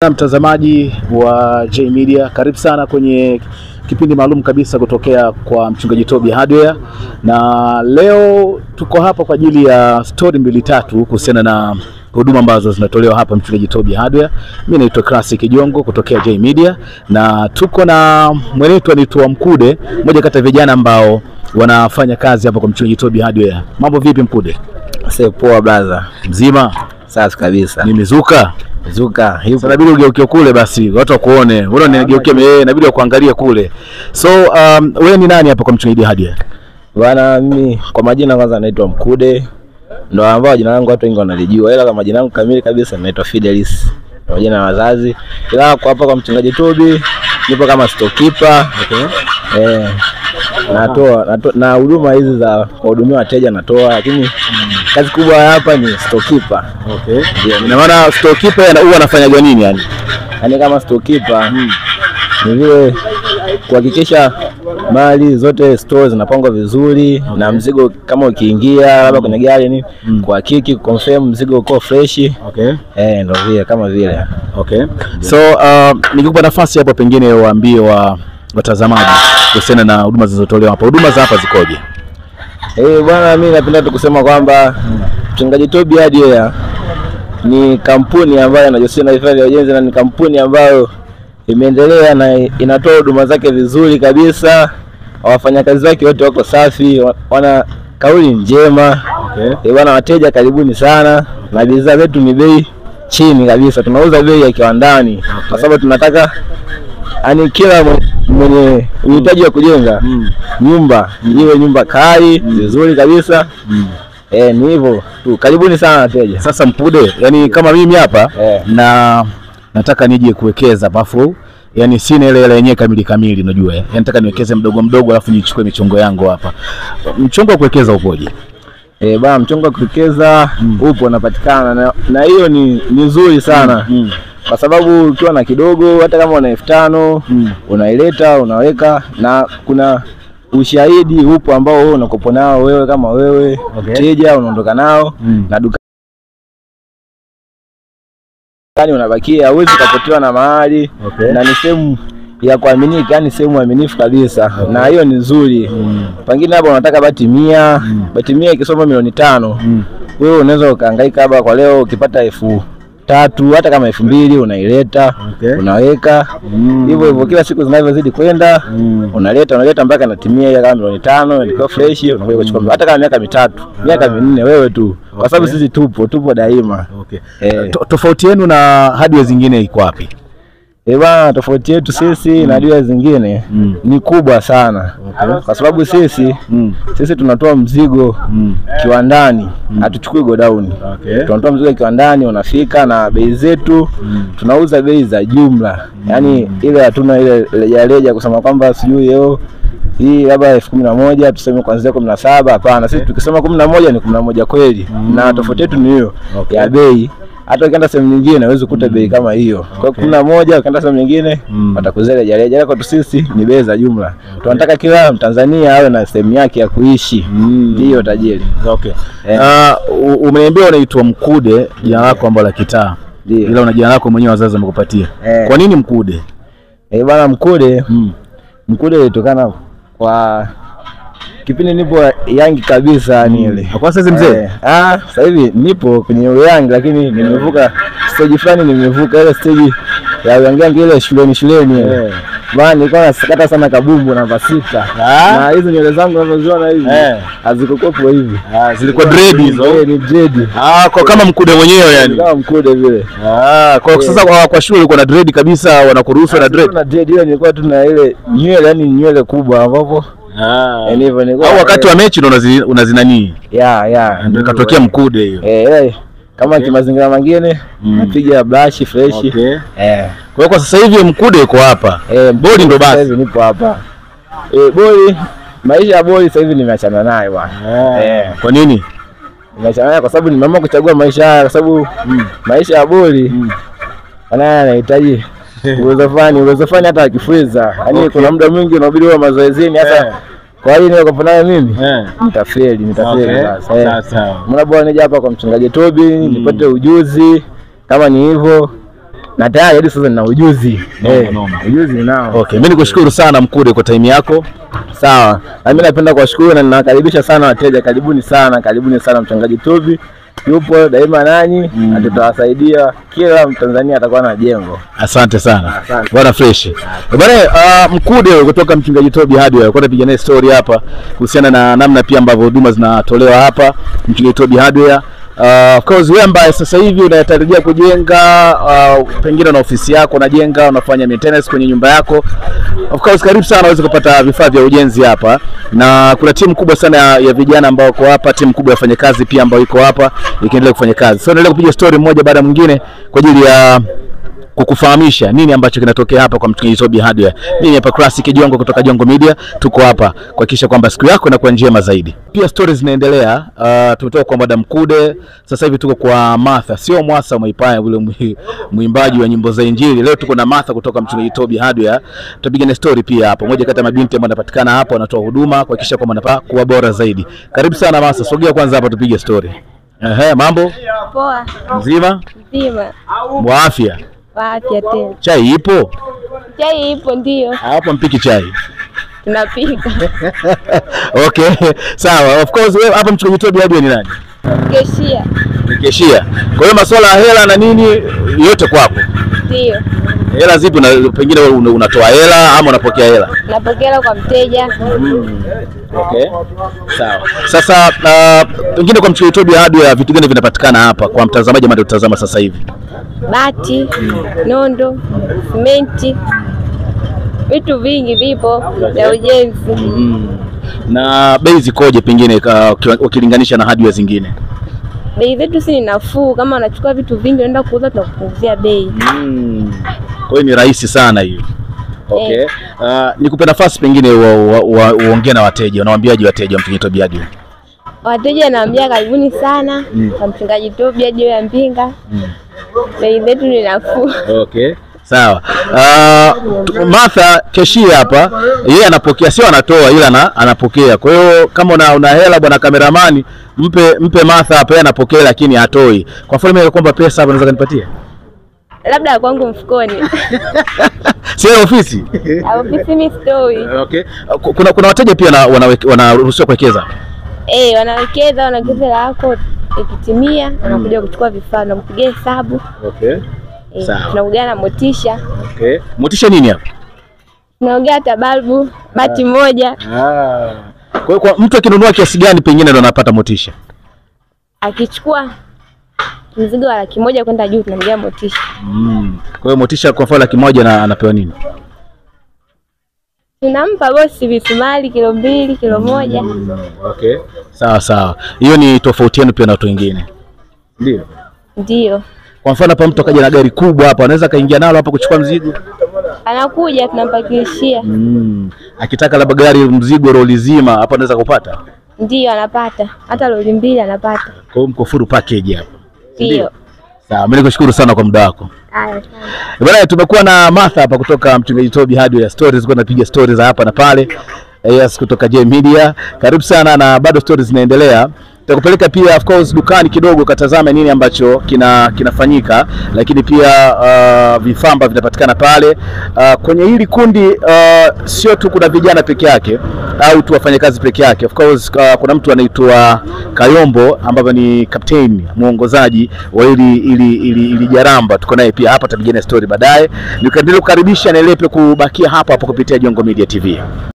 Na mtazamaji wa J Media, karibu sana kwenye kipindi maalum kabisa kutokea kwa Mchungaji Toby Hardware, na leo tuko hapa kwa ajili ya story mbili tatu kuhusiana na huduma ambazo zinatolewa hapa Mchungaji Toby Hardware. Mimi naitwa Classic Jongo kutokea J Media, na tuko na mwenetu anaitwa Mkude, mmoja kati ya vijana ambao wanafanya kazi hapa kwa Mchungaji Toby Hardware. Mambo vipi Mkude? Sasa poa brother. Mzima? Sasa kabisa. Nimezuka. Zuka. Sasa inabidi ugeuke kule basi watu wakuone. Wewe unigeuke inabidi wakuangalia kule. So wewe ni nani hapa kwa Mchungaji Hardware? Bwana, mimi kwa majina kwanza naitwa Mkude. Ndio ambao jina langu watu wengi wanalijua. Ila kama jina langu kamili kabisa naitwa Fidelis. Kwa jina la wazazi. Ila kwa hapa kwa Mchungaji Toby nipo kama storekeeper. Okay. Natoa na huduma hizi za kuhudumia wateja natoa, lakini kazi kubwa hapa ni storekeeper. Okay. Ina maana storekeeper huwa anafanya nini yani? Yaani kama storekeeper ni vile kuhakikisha mali zote stores zinapangwa vizuri. Okay. Na mzigo kama ukiingia labda kwenye gari ni kuhakiki confirm mzigo uko fresh. Okay. Ndio vile kama vile. Okay. So nikikupa nafasi hapo pengine waambie watazamaji kuhusiana na huduma zinazotolewa hapa. Huduma za hapa zikoje? Bwana, mimi napenda tu kusema kwamba Mchungaji Toby Hardware ni kampuni ambayo inajihusisha na vifaa vya ujenzi, na ni kampuni ambayo imeendelea na inatoa huduma zake vizuri kabisa. Wafanyakazi wake wote wako safi, wana kauli njema. Okay. Bwana, wateja karibuni sana, na bidhaa zetu ni bei chini kabisa. Tunauza bei ya kiwandani. Okay. Kwa sababu tunataka kila mwenye uhitaji wa kujenga nyumba iwe nyumba kali vizuri kabisa. Ni hivyo tu. Karibuni sana wateja. Sasa Mkude, yani kama mimi hapa na nataka nije kuwekeza bafu, yani sina ile yenyewe kamili unajua. Yani nataka niwekeze mdogo mdogo alafu nichukue michongo yangu hapa. Mchongo wa kuwekeza upoje? Bwana, mchongo wa kuwekeza upo unapatikana, na hiyo ni nzuri sana. Kwa sababu ukiwa na kidogo, hata kama una 5,000 unaileta unaweka, na kuna ushahidi upo ambao wewe unakopo nao wewe kama wewe mteja. Unaondoka nao na dukani unabakia, huwezi kupotewa na mahali. Okay. Na ni sehemu ya kuaminika, yani sehemu aminifu kabisa. Okay. Na hiyo ni nzuri. Pengine hapa unataka bati 100, bati 100 ikisoma milioni 5, wewe unaweza ukahangaika hapa kwa leo ukipata 3,000 hata kama 2,000 unaileta. Okay. Unaweka hivyo kila siku zinavyozidi kwenda unaleta mpaka natimia ile kama milioni 5 ilikuwa fresh, unakuja kuchukua hata kama miaka 3 miaka 4 wewe tu. Okay. Kwa sababu sisi tupo daima. Okay. Tofauti yenu na hardware zingine iko wapi? Bwana, tofauti yetu sisi na hardware zingine ni kubwa sana. Okay. Kwa sababu sisi tunatoa mzigo kiwandani, hatuchukui godown. Okay. Tunatoa mzigo kiwandani, unafika, na bei zetu tunauza bei za jumla. Yani ile hatuna ile rejareja kusema kwamba sijui hii labda 11,000 tuseme kuanzia 17. Hapana, sisi tukisema 11 ni 11 kweli. Na tofauti yetu ni hiyo. Okay. Ya bei. Hata ukienda sehemu nyingine unaweza kukuta bei kama hiyo. Kwa 11 ukienda sehemu nyingine watakuzea rejareja. Kwa sisi ni bei za jumla. Okay. Tunataka kila Mtanzania awe na sehemu yake ya kuishi. Ndio tajiri. Okay. Umeniambia unaitwa Mkude, jina lako ambalo la kitaa. Ila una jina lako mwenyewe wazazi wamekupatia. Kwa nini Mkude? Bwana, Mkude ilitokana kwa kipindi nipo yangi kabisa ni ile. Kwa sasa mzee? Sasa hivi nipo kwenye yangi, lakini nimevuka stage fulani, nimevuka ile stage ya yangi ile shuleni. Bwana, nilikuwa nasikata sana kabumbu namba 6. Na hizo nywele zangu unazoziona hivi hazikokopo hivi. Zilikuwa dread hizo. Ni dread. Kwa kama Mkude mwenyewe yani. Kama Mkude vile. Kwa sasa kwa shule ulikuwa na dread kabisa, wanakuruhusu na dread. Na dread hiyo nilikuwa tu na ile nywele, yani nywele kubwa ambapo au wakati wa mechi ndo unazinani? Ndio katokea Mkude hiyo. Kama kimazingira mengine napiga brush fresh. Okay. Kwa sasa hivi Mkude yuko hapa. Boli ndo basi. Sasa nipo hapa. Boli, maisha ya boli sasa hivi nimeachana naye bwana. Kwa nini? Nimeachana naye kwa sababu nimeamua kuchagua maisha haya, kwa sababu maisha ya boli anahitaji uwezo fani hata akifuiza. Yaani kuna muda mwingi unabidi uwe mazoezini hasa. Kwa hiyo niko kufanya mimi nitafeli sasa. Mbona bwana nije hapa kwa Mchungaji Toby nipate ujuzi kama ni hivyo. na tayari hadi sasa nina ujuzi. Ujuzi ninao. Okay, mimi nikushukuru sana Mkude kwa time yako. Sawa. Na mimi napenda kuwashukuru na ninakaribisha sana wateja. Karibuni sana Mchungaji Tobi. Yupo daima nanyi, na tutawasaidia kila Mtanzania atakuwa na jengo. Asante sana. Bwana fresh. Bwana Mkude kutoka Mchungaji Tobi Hardware. Kwa kupiga naye story hapa kuhusiana na namna pia ambavyo huduma zinatolewa hapa Mchungaji Tobi Hardware. Of course wewe ambaye sasa hivi unatarajia kujenga pengine na ofisi yako unajenga, unafanya maintenance kwenye nyumba yako. Of course karibu sana uweze kupata vifaa vya ujenzi hapa. Na kuna timu kubwa sana ya vijana ambao wako hapa, timu kubwa ya wafanyakazi pia ambao iko hapa ikiendelea kufanya kazi. So naendelea kupiga story moja baada mwingine kwa ajili ya kukufahamisha nini ambacho kinatokea hapa kwa Mchungaji Tobi Hardware. Mimi hapa Classic Jongo kutoka Jongo Media, tuko hapa kuhakikisha kwamba siku yako inakuwa njema zaidi. Pia stories zinaendelea. Tumetoka kwa Madam Mkude, sasa hivi tuko kwa Martha, sio Mwasa Mwaipaya yule mwimbaji wa nyimbo za Injili. Leo tuko na Martha kutoka Mchungaji Tobi Hardware. Tutapiga na story pia hapo. Moja kati ya mabinti ambao wanapatikana hapa wanatoa huduma kuhakikisha kwamba wanapaa kuwa bora zaidi. Karibu sana Martha, sogea kwanza hapa tupige story. Mambo? Poa. Mzima? Mzima. Wa afya? Afya tena. Chai ipo? Chai ipo ndio. Hapo mpiki chai. Tunapika. Okay, sawa. Of course wewe hapa Mchungaji Tobi Hardware ni nani? Keshia. Keshia. Kwa hiyo masuala ya hela na nini yote kwako? Ndio. Hela zipi pengine unatoa hela ama unapokea hela? Napokea kwa mteja. Okay. Sawa. Sasa pengine kwa Mchungaji Tobi Hardware vitu gani vinapatikana hapa kwa mtazamaji ambaye anatazama sasa hivi? Bati, nondo, simenti. Vitu vingi vipo vya ujenzi. Na bei zikoje pengine ukilinganisha na hardware zingine? Bei zetu si nafuu, kama unachukua vitu vingi unaenda kuuza tunakupunguzia bei. Kwa hiyo ni rahisi sana hiyo. Okay. Nikupe nafasi pengine uongee na wateja. Unawaambiaje wateja wa Mchungaji Tobi Hardware? Wateja naambia karibuni sana kwa Mchungaji Tobi Hardware ya Mbinga. Bei zetu ni nafuu. Okay. Sawa. Martha Keshia hapa, yeye anapokea, sio anatoa ila anapokea. Kwa hiyo kama una hela bwana kameramani, mpe Martha hapa, yeye anapokea lakini hatoi. Kwa mfano mimi kwamba pesa hapa unaweza kanipatia? Labda kwangu mfukoni. Sio ofisi? Ofisi ni stoi. Okay. Kuna wateja pia wanaruhusiwa kuwekeza? Wanawekeza lako ikitimia wanakuja kuchukua vifaa na kupigia hesabu. Okay. Sawa. Tunaongea na Motisha. Okay. Motisha nini hapa? Tunaongea hata balbu, bati moja. Kwa hiyo kwa mtu akinunua kiasi gani pengine ndo anapata Motisha? Akichukua mzigo wa 100,000 kwenda juu tunamgia Motisha. Kwa hiyo Motisha kwa mfano 100,000 na anapewa nini? Tunampa bosi visumali kilo 2, kilo 1. Okay. Sawa. Hiyo ni tofauti yenu pia na watu wengine. Ndio. Ndio. Kwa mfano hapa mtu akaja na gari kubwa hapa anaweza kaingia nalo hapa kuchukua mzigo? Anakuja tunampakilishia. Akitaka labda gari mzigo roli zima hapa anaweza kupata? Ndio anapata. Hata roli 2 anapata. Kwa hiyo mko full package hapa. Ndio. Sawa, mimi nikushukuru sana kwa muda wako. Bwana, tumekuwa na Martha hapa kutoka Mchungaji Tobi Hardware. Stories kwa napiga stories za hapa na pale. Yes, kutoka J Media. Karibu sana na bado stories zinaendelea. Tutakupeleka pia of course dukani kidogo katazame nini ambacho kinafanyika, lakini pia vifaa ambavyo vinapatikana pale. Kwenye hili kundi sio tu kuna vijana peke yake au tu wafanyakazi peke yake. Of course kuna mtu anaitwa Kayombo ambaye ni captain muongozaji wa ili Jaramba. Tuko naye pia hapa, tupigane story baadaye. Nikaendelea kukaribisha na lepe kubakia hapa kupitia Jongo Media TV.